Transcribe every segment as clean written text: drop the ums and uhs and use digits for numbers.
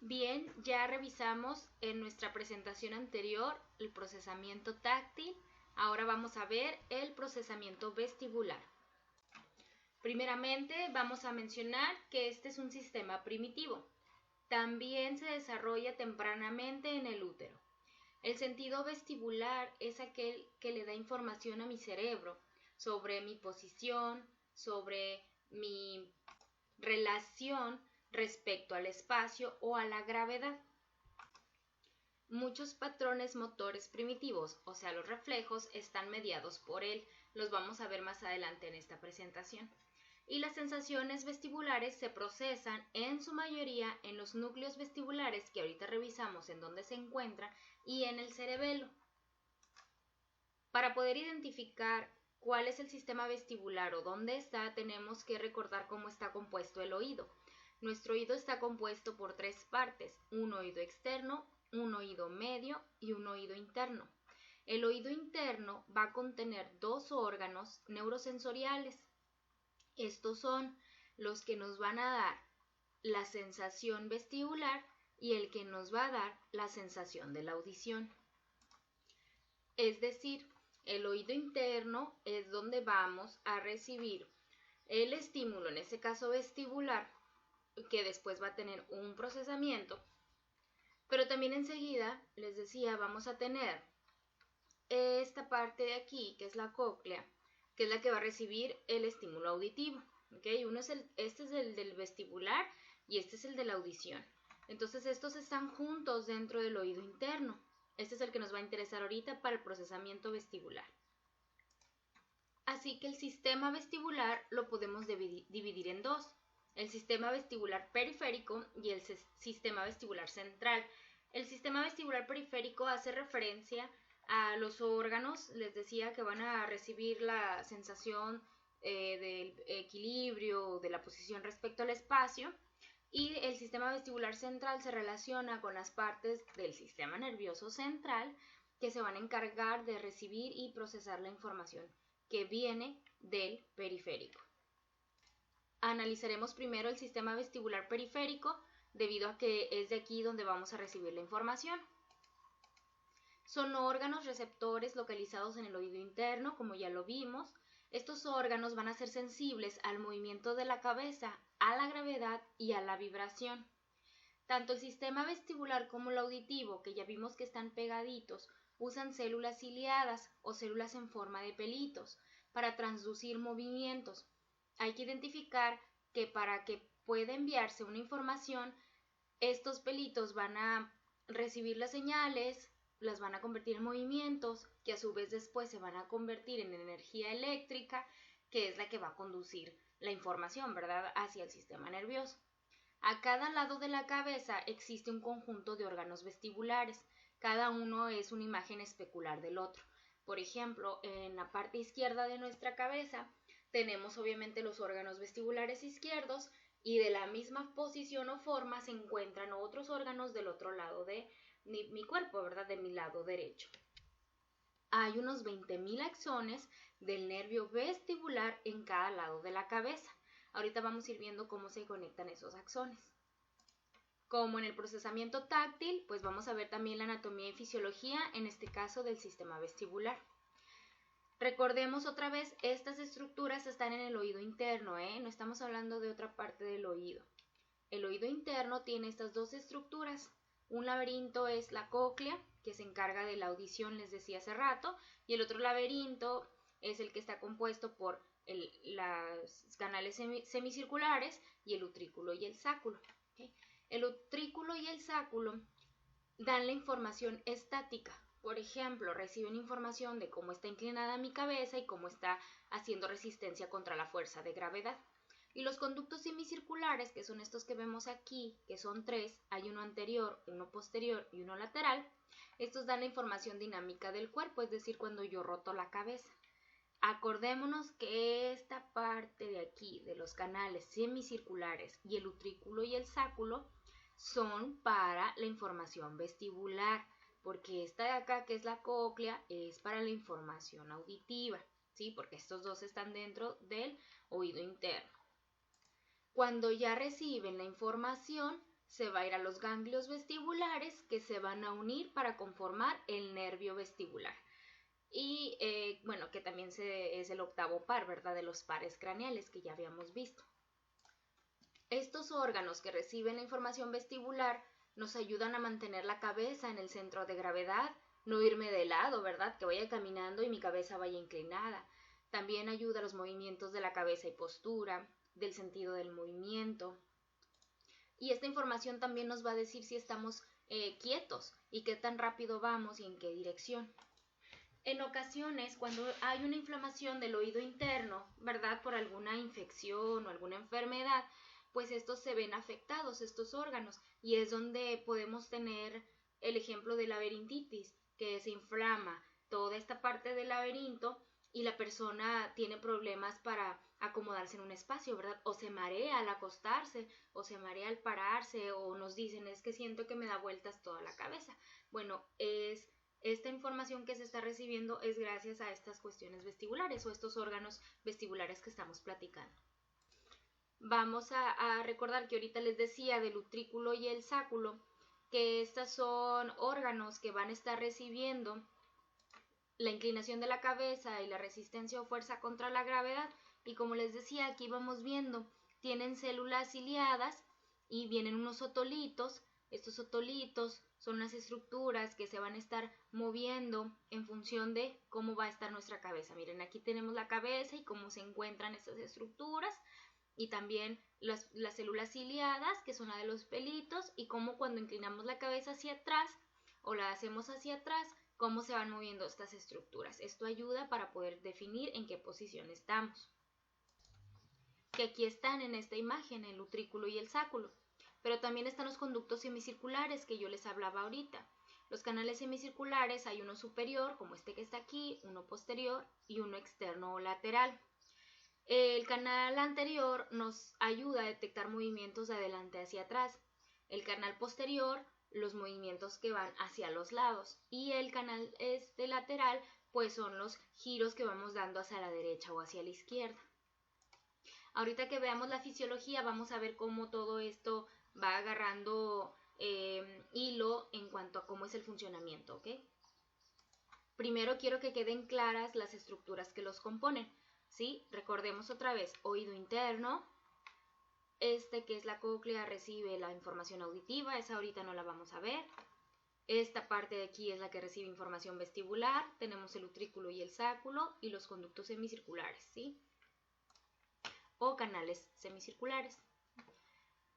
Bien, ya revisamos en nuestra presentación anterior el procesamiento táctil. Ahora vamos a ver el procesamiento vestibular. Primeramente vamos a mencionar que este es un sistema primitivo. También se desarrolla tempranamente en el útero. El sentido vestibular es aquel que le da información a mi cerebro sobre mi posición, sobre mi relación respecto al espacio o a la gravedad. Muchos patrones motores primitivos, o sea, los reflejos, están mediados por él. Los vamos a ver más adelante en esta presentación. Y las sensaciones vestibulares se procesan en su mayoría en los núcleos vestibulares, que ahorita revisamos en dónde se encuentran, y en el cerebelo. Para poder identificar cuál es el sistema vestibular o dónde está, tenemos que recordar cómo está compuesto el oído. Nuestro oído está compuesto por tres partes: un oído externo, un oído medio y un oído interno. El oído interno va a contener dos órganos neurosensoriales. Estos son los que nos van a dar la sensación vestibular y el que nos va a dar la sensación de la audición. Es decir, el oído interno es donde vamos a recibir el estímulo, en este caso vestibular, que después va a tener un procesamiento, pero también enseguida, les decía, vamos a tener esta parte de aquí, que es la cóclea, que es la que va a recibir el estímulo auditivo. ¿Okay? Este es el del vestibular y este es el de la audición. Entonces estos están juntos dentro del oído interno. Este es el que nos va a interesar ahorita para el procesamiento vestibular. Así que el sistema vestibular lo podemos dividir en dos: el sistema vestibular periférico y el sistema vestibular central. El sistema vestibular periférico hace referencia a los órganos, les decía, que van a recibir la sensación del equilibrio, de la posición respecto al espacio, y el sistema vestibular central se relaciona con las partes del sistema nervioso central que se van a encargar de recibir y procesar la información que viene del periférico. Analizaremos primero el sistema vestibular periférico, debido a que es de aquí donde vamos a recibir la información. Son órganos receptores localizados en el oído interno, como ya lo vimos. Estos órganos van a ser sensibles al movimiento de la cabeza, a la gravedad y a la vibración. Tanto el sistema vestibular como el auditivo, que ya vimos que están pegaditos, usan células ciliadas o células en forma de pelitos para transducir movimientos. Hay que identificar que para que pueda enviarse una información, estos pelitos van a recibir las señales, las van a convertir en movimientos, que a su vez después se van a convertir en energía eléctrica, que es la que va a conducir la información, ¿verdad?, hacia el sistema nervioso. A cada lado de la cabeza existe un conjunto de órganos vestibulares. Cada uno es una imagen especular del otro. Por ejemplo, en la parte izquierda de nuestra cabeza tenemos obviamente los órganos vestibulares izquierdos, y de la misma posición o forma se encuentran otros órganos del otro lado de mi cuerpo, ¿verdad?, de mi lado derecho. Hay unos 20.000 axones del nervio vestibular en cada lado de la cabeza. Ahorita vamos a ir viendo cómo se conectan esos axones. Como en el procesamiento táctil, pues vamos a ver también la anatomía y fisiología, en este caso del sistema vestibular. Recordemos otra vez, estas estructuras están en el oído interno, no estamos hablando de otra parte del oído. El oído interno tiene estas dos estructuras. Un laberinto es la cóclea, que se encarga de la audición, les decía hace rato, y el otro laberinto es el que está compuesto por los canales semicirculares y el utrículo y el sáculo. ¿Okay? El utrículo y el sáculo dan la información estática. Por ejemplo, reciben información de cómo está inclinada mi cabeza y cómo está haciendo resistencia contra la fuerza de gravedad. Y los conductos semicirculares, que son estos que vemos aquí, que son tres, hay uno anterior, uno posterior y uno lateral, estos dan la información dinámica del cuerpo, es decir, cuando yo roto la cabeza. Acordémonos que esta parte de aquí, de los canales semicirculares y el utrículo y el sáculo, son para la información vestibular, porque esta de acá, que es la cóclea, es para la información auditiva, ¿sí? Porque estos dos están dentro del oído interno. Cuando ya reciben la información, se va a ir a los ganglios vestibulares que se van a unir para conformar el nervio vestibular. Y bueno, que también es el octavo par, ¿verdad? De los pares craneales que ya habíamos visto. Estos órganos que reciben la información vestibular nos ayudan a mantener la cabeza en el centro de gravedad, no irme de lado, ¿verdad? Que vaya caminando y mi cabeza vaya inclinada. También ayuda a los movimientos de la cabeza y postura, del sentido del movimiento. Y esta información también nos va a decir si estamos quietos y qué tan rápido vamos y en qué dirección. En ocasiones, cuando hay una inflamación del oído interno, ¿verdad? Por alguna infección o alguna enfermedad, pues estos se ven afectados, estos órganos, y es donde podemos tener el ejemplo de laberintitis, que se inflama toda esta parte del laberinto y la persona tiene problemas para acomodarse en un espacio, ¿verdad? O se marea al acostarse, o se marea al pararse, o nos dicen, es que siento que me da vueltas toda la cabeza. Bueno, esta información que se está recibiendo es gracias a estas cuestiones vestibulares o estos órganos vestibulares que estamos platicando. Vamos a recordar que ahorita les decía del utrículo y el sáculo, que estos son órganos que van a estar recibiendo la inclinación de la cabeza y la resistencia o fuerza contra la gravedad. Y como les decía, aquí vamos viendo, tienen células ciliadas y vienen unos otolitos. Estos otolitos son las estructuras que se van a estar moviendo en función de cómo va a estar nuestra cabeza. Miren, aquí tenemos la cabeza y cómo se encuentran estas estructuras. Y también las células ciliadas, que son la de los pelitos, y cómo cuando inclinamos la cabeza hacia atrás o la hacemos hacia atrás, cómo se van moviendo estas estructuras. Esto ayuda para poder definir en qué posición estamos. Que aquí están en esta imagen, el utrículo y el sáculo. Pero también están los conductos semicirculares que yo les hablaba ahorita. Los canales semicirculares hay uno superior, como este que está aquí, uno posterior y uno externo o lateral. El canal anterior nos ayuda a detectar movimientos de adelante hacia atrás. El canal posterior, los movimientos que van hacia los lados. Y el canal lateral, pues son los giros que vamos dando hacia la derecha o hacia la izquierda. Ahorita que veamos la fisiología, vamos a ver cómo todo esto va agarrando hilo en cuanto a cómo es el funcionamiento, ¿ok? Primero quiero que queden claras las estructuras que los componen. ¿Sí? Recordemos otra vez, oído interno, que es la cóclea recibe la información auditiva, esa ahorita no la vamos a ver. Esta parte de aquí es la que recibe información vestibular, tenemos el utrículo y el sáculo y los conductos semicirculares, ¿sí? O canales semicirculares.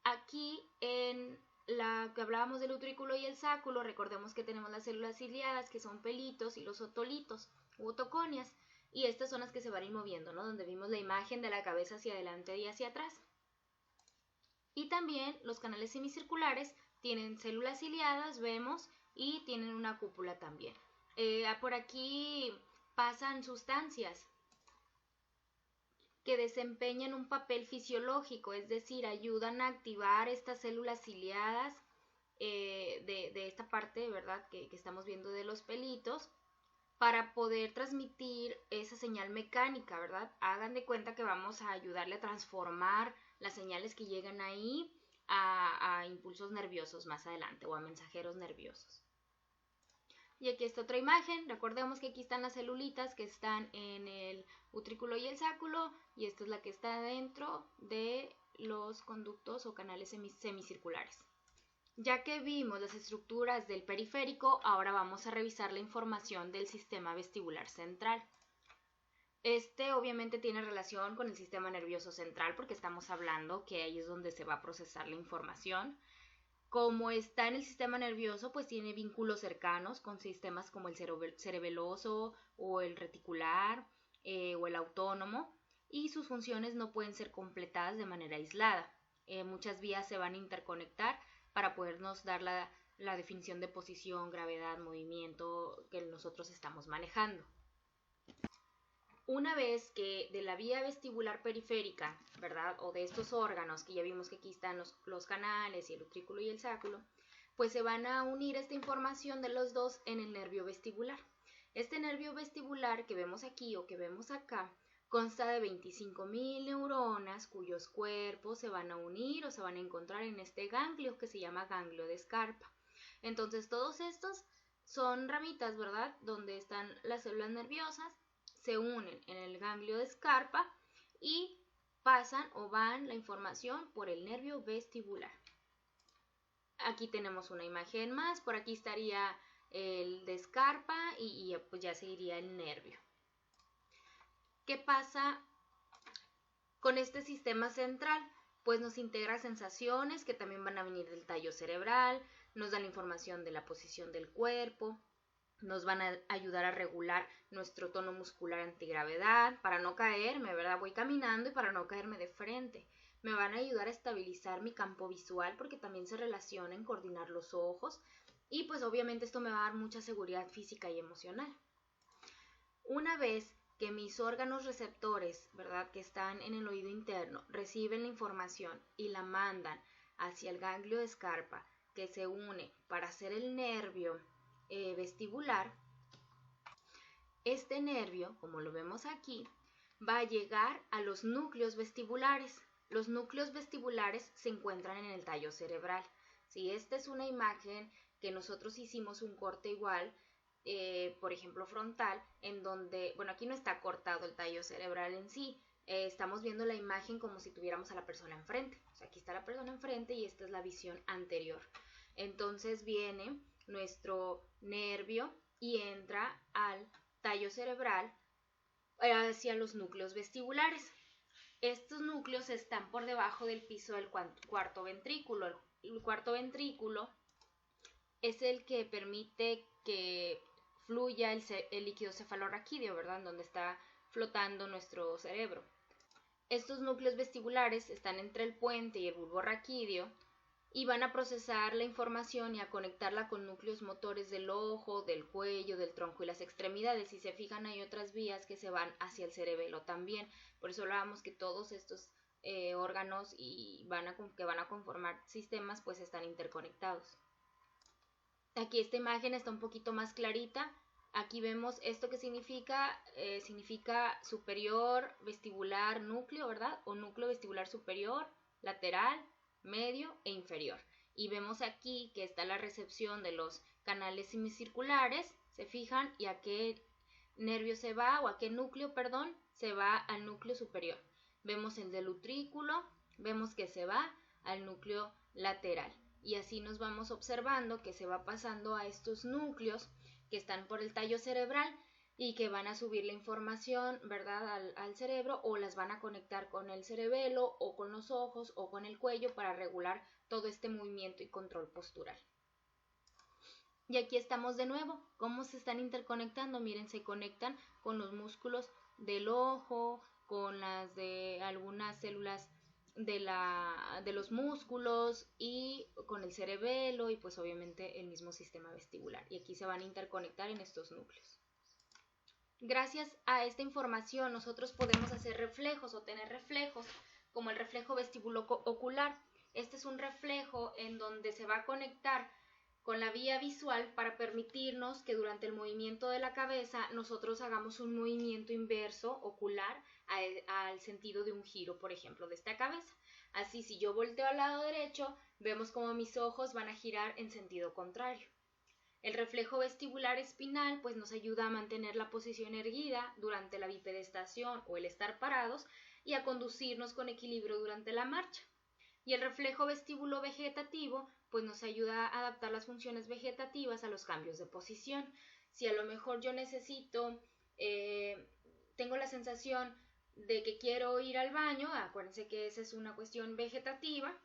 Aquí en la que hablábamos del utrículo y el sáculo, recordemos que tenemos las células ciliadas que son pelitos y los otolitos u otoconias. Y estas son las que se van a ir moviendo, ¿no? Donde vimos la imagen de la cabeza hacia adelante y hacia atrás. Y también los canales semicirculares tienen células ciliadas, vemos, y tienen una cúpula también. Por aquí pasan sustancias que desempeñan un papel fisiológico, es decir, ayudan a activar estas células ciliadas de esta parte, ¿verdad? Que estamos viendo de los pelitos, para poder transmitir esa señal mecánica, ¿verdad? Hagan de cuenta que vamos a ayudarle a transformar las señales que llegan ahí a impulsos nerviosos más adelante o a mensajeros nerviosos. Y aquí está otra imagen, recordemos que aquí están las celulitas que están en el utrículo y el sáculo y esta es la que está dentro de los conductos o canales semicirculares. Ya que vimos las estructuras del periférico, ahora vamos a revisar la información del sistema vestibular central. Obviamente tiene relación con el sistema nervioso central porque estamos hablando que ahí es donde se va a procesar la información. Como está en el sistema nervioso, pues tiene vínculos cercanos con sistemas como el cerebeloso o el reticular o el autónomo y sus funciones no pueden ser completadas de manera aislada. Muchas vías se van a interconectar para podernos dar la definición de posición, gravedad, movimiento que nosotros estamos manejando. Una vez que de la vía vestibular periférica, ¿verdad? O de estos órganos, que ya vimos que aquí están los canales y el utrículo y el sáculo, pues se van a unir esta información de los dos en el nervio vestibular. Este nervio vestibular que vemos aquí o que vemos acá, Consta de 25.000 neuronas cuyos cuerpos se van a unir o se van a encontrar en este ganglio que se llama ganglio de Scarpa. Entonces todos estos son ramitas, ¿verdad? Donde están las células nerviosas, se unen en el ganglio de Scarpa y pasan o van la información por el nervio vestibular. Aquí tenemos una imagen más, por aquí estaría el de Scarpa y pues ya seguiría el nervio. ¿Qué pasa con este sistema central? Pues nos integra sensaciones que también van a venir del tallo cerebral, nos dan la información de la posición del cuerpo, nos van a ayudar a regular nuestro tono muscular antigravedad, para no caerme, ¿verdad? Voy caminando y para no caerme de frente. Me van a ayudar a estabilizar mi campo visual porque también se relaciona en coordinar los ojos y pues obviamente esto me va a dar mucha seguridad física y emocional. Una vez que mis órganos receptores, ¿verdad?, que están en el oído interno, reciben la información y la mandan hacia el ganglio de Scarpa, que se une para hacer el nervio vestibular, este nervio, como lo vemos aquí, va a llegar a los núcleos vestibulares. Los núcleos vestibulares se encuentran en el tallo cerebral. Si esta es una imagen que nosotros hicimos un corte igual, por ejemplo frontal, en donde, bueno, aquí no está cortado el tallo cerebral en sí, estamos viendo la imagen como si tuviéramos a la persona enfrente. O sea, aquí está la persona enfrente y esta es la visión anterior. Entonces viene nuestro nervio y entra al tallo cerebral hacia los núcleos vestibulares. Estos núcleos están por debajo del piso del cuarto ventrículo. El cuarto ventrículo es el que permite que fluya el líquido cefalorraquídeo, ¿verdad? Donde está flotando nuestro cerebro. Estos núcleos vestibulares están entre el puente y el bulbo raquídeo y van a procesar la información y a conectarla con núcleos motores del ojo, del cuello, del tronco y las extremidades. Si se fijan, hay otras vías que se van hacia el cerebelo también. Por eso hablábamos que todos estos órganos que van a conformar sistemas pues están interconectados. Aquí esta imagen está un poquito más clarita. Aquí vemos esto que significa superior vestibular núcleo, ¿verdad? O núcleo vestibular superior, lateral, medio e inferior. Y vemos aquí que está la recepción de los canales semicirculares, se fijan, y a qué nervio se va, o a qué núcleo, perdón, se va al núcleo superior. Vemos el del utrículo, vemos que se va al núcleo lateral. Y así nos vamos observando que se va pasando a estos núcleos que están por el tallo cerebral y que van a subir la información, ¿verdad?, al cerebro, o las van a conectar con el cerebelo o con los ojos o con el cuello para regular todo este movimiento y control postural. Y aquí estamos de nuevo. ¿Cómo se están interconectando? Miren, se conectan con los músculos del ojo, con las de algunas células de los músculos y con el cerebelo y pues obviamente el mismo sistema vestibular. Y aquí se van a interconectar en estos núcleos. Gracias a esta información nosotros podemos hacer reflejos o tener reflejos como el reflejo vestibulo-ocular. Este es un reflejo en donde se va a conectar con la vía visual para permitirnos que durante el movimiento de la cabeza nosotros hagamos un movimiento inverso ocular al sentido de un giro, por ejemplo, de esta cabeza. Así, si yo volteo al lado derecho, vemos como mis ojos van a girar en sentido contrario. El reflejo vestibular espinal pues nos ayuda a mantener la posición erguida durante la bipedestación o el estar parados y a conducirnos con equilibrio durante la marcha. Y el reflejo vestíbulo vegetativo pues nos ayuda a adaptar las funciones vegetativas a los cambios de posición. Si a lo mejor yo necesito, tengo la sensación de que quiero ir al baño, acuérdense que esa es una cuestión vegetativa,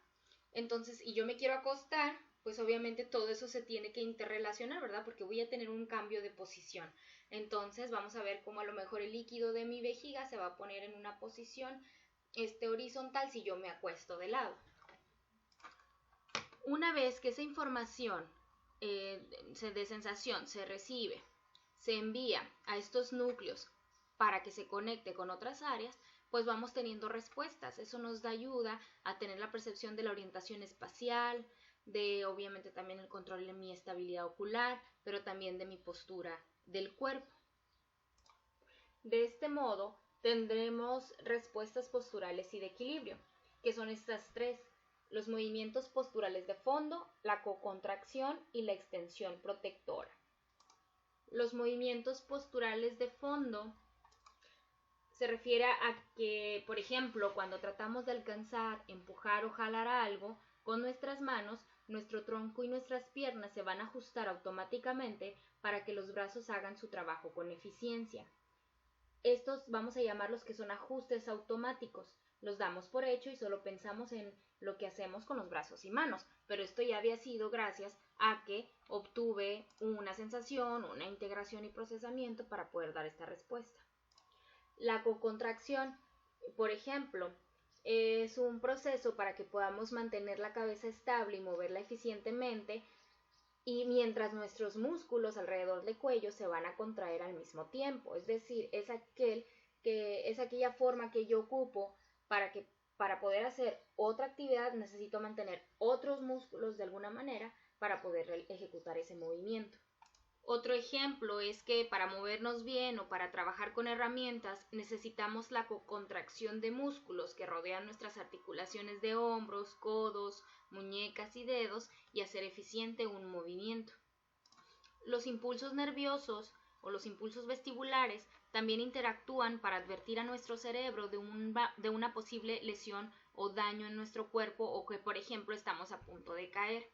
entonces, y yo me quiero acostar, pues obviamente todo eso se tiene que interrelacionar, ¿verdad? Porque voy a tener un cambio de posición. Entonces vamos a ver cómo a lo mejor el líquido de mi vejiga se va a poner en una posición horizontal si yo me acuesto de lado. Una vez que esa información de sensación se recibe, se envía a estos núcleos para que se conecte con otras áreas, pues vamos teniendo respuestas. Eso nos da ayuda a tener la percepción de la orientación espacial, de obviamente también el control de mi estabilidad ocular, pero también de mi postura del cuerpo. De este modo, tendremos respuestas posturales y de equilibrio, que son estas tres: los movimientos posturales de fondo, la cocontracción y la extensión protectora. Los movimientos posturales de fondo se refiere a que, por ejemplo, cuando tratamos de alcanzar, empujar o jalar algo con nuestras manos, nuestro tronco y nuestras piernas se van a ajustar automáticamente para que los brazos hagan su trabajo con eficiencia. Estos vamos a llamarlos que son ajustes automáticos. Los damos por hecho y solo pensamos en lo que hacemos con los brazos y manos, pero esto ya había sido gracias a que obtuve una sensación, una integración y procesamiento para poder dar esta respuesta. La cocontracción, por ejemplo, es un proceso para que podamos mantener la cabeza estable y moverla eficientemente, y mientras nuestros músculos alrededor del cuello se van a contraer al mismo tiempo. Es decir, es aquella forma que yo ocupo para poder hacer otra actividad necesito mantener otros músculos de alguna manera para poder ejecutar ese movimiento. Otro ejemplo es que para movernos bien o para trabajar con herramientas necesitamos la contracción de músculos que rodean nuestras articulaciones de hombros, codos, muñecas y dedos y hacer eficiente un movimiento. Los impulsos nerviosos o los impulsos vestibulares también interactúan para advertir a nuestro cerebro de una posible lesión o daño en nuestro cuerpo o que, por ejemplo, estamos a punto de caer.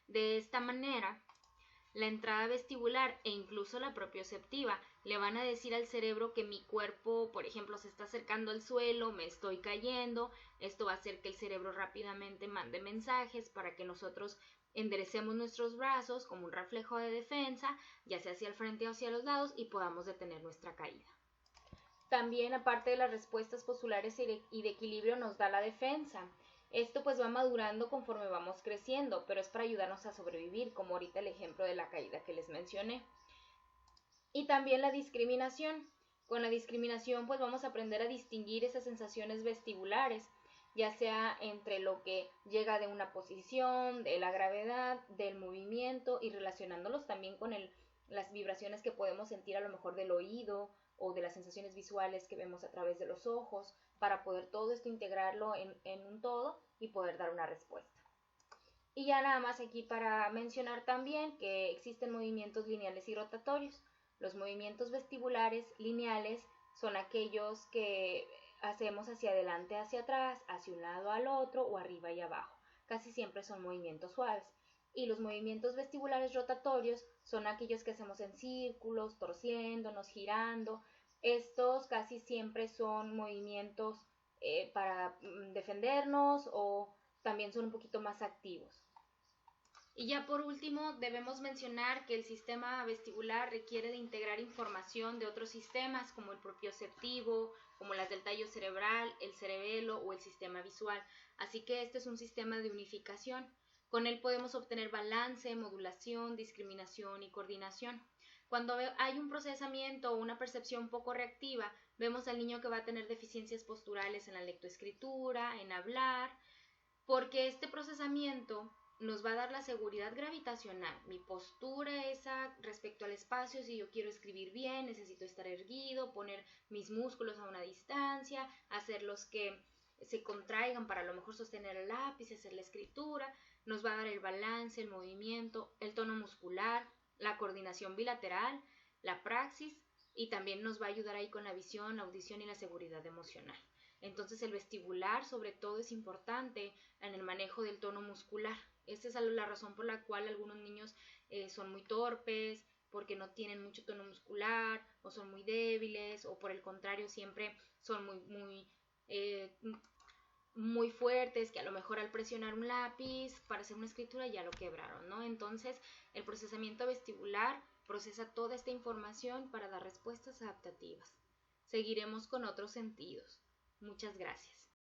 De esta manera, la entrada vestibular e incluso la propioceptiva le van a decir al cerebro que mi cuerpo, por ejemplo, se está acercando al suelo, me estoy cayendo. Esto va a hacer que el cerebro rápidamente mande mensajes para que nosotros enderecemos nuestros brazos como un reflejo de defensa, ya sea hacia el frente o hacia los lados, y podamos detener nuestra caída. También, aparte de las respuestas postulares y de equilibrio, nos da la defensa. Esto pues va madurando conforme vamos creciendo, pero es para ayudarnos a sobrevivir, como ahorita el ejemplo de la caída que les mencioné. Y también la discriminación. Con la discriminación pues vamos a aprender a distinguir esas sensaciones vestibulares, ya sea entre lo que llega de una posición, de la gravedad, del movimiento, y relacionándolos también con las vibraciones que podemos sentir a lo mejor del oído o de las sensaciones visuales que vemos a través de los ojos, para poder todo esto integrarlo en un todo y poder dar una respuesta. Y ya nada más aquí para mencionar también que existen movimientos lineales y rotatorios. Los movimientos vestibulares lineales son aquellos que hacemos hacia adelante, hacia atrás, hacia un lado al otro o arriba y abajo. Casi siempre son movimientos suaves. Y los movimientos vestibulares rotatorios son aquellos que hacemos en círculos, torciéndonos, girando. Estos casi siempre son movimientos para defendernos, o también son un poquito más activos. Y ya por último, debemos mencionar que el sistema vestibular requiere de integrar información de otros sistemas como el propioceptivo, como las del tallo cerebral, el cerebelo o el sistema visual. Así que este es un sistema de unificación. Con él podemos obtener balance, modulación, discriminación y coordinación. Cuando hay un procesamiento o una percepción poco reactiva, vemos al niño que va a tener deficiencias posturales en la lectoescritura, en hablar, porque este procesamiento nos va a dar la seguridad gravitacional. Mi postura esa respecto al espacio, si yo quiero escribir bien, necesito estar erguido, poner mis músculos a una distancia, hacerlos que se contraigan para a lo mejor sostener el lápiz, hacer la escritura. Nos va a dar el balance, el movimiento, el tono muscular, la coordinación bilateral, la praxis, y también nos va a ayudar ahí con la visión, la audición y la seguridad emocional. Entonces el vestibular sobre todo es importante en el manejo del tono muscular. Esta es la razón por la cual algunos niños son muy torpes, porque no tienen mucho tono muscular, o son muy débiles, o por el contrario siempre son muy fuertes, que a lo mejor al presionar un lápiz para hacer una escritura ya lo quebraron, ¿no? Entonces el procesamiento vestibular procesa toda esta información para dar respuestas adaptativas. Seguiremos con otros sentidos. Muchas gracias.